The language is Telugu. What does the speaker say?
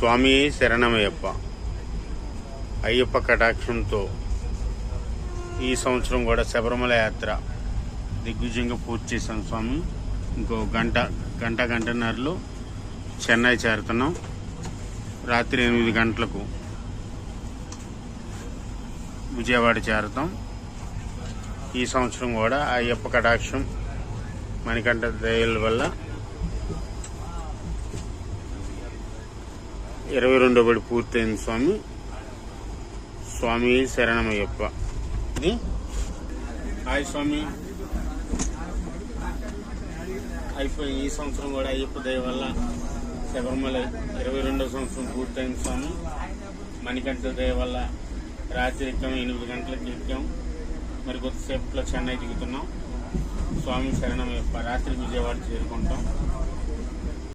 స్వామి శరణమయ్యప్ప. అయ్యప్ప కటాక్షంతో ఈ సంవత్సరం కూడా శబరిమల యాత్ర దిగ్విజయంగా పూర్తి చేశాం స్వామి. ఇంకో గంటన్నరలో చెన్నై చేరుతున్నాం. రాత్రి 8 గంటలకు విజయవాడ చేరుతాం. ఈ సంవత్సరం కూడా అయ్యప్ప కటాక్షం మణికంఠ దయల వల్ల 22వ బడి పూర్తయింది స్వామి. స్వామి శరణమయ్యప్ప. హాయ్ స్వామి. అయిపోయి ఈ సంవత్సరం కూడా అయ్యప్ప దయ వల్ల శబరిమల 22వ సంవత్సరం పూర్తయింది స్వామి. మణికంఠ దయ వల్ల రాత్రి ఎక్కాం, 8 గంటలకు ఎక్కాం. మరి కొద్దిసేపట్లో చెన్నై దిగుతున్నాం. స్వామి శరణమయ్యప్ప. రాత్రి విజయవాడ చేరుకుంటాం.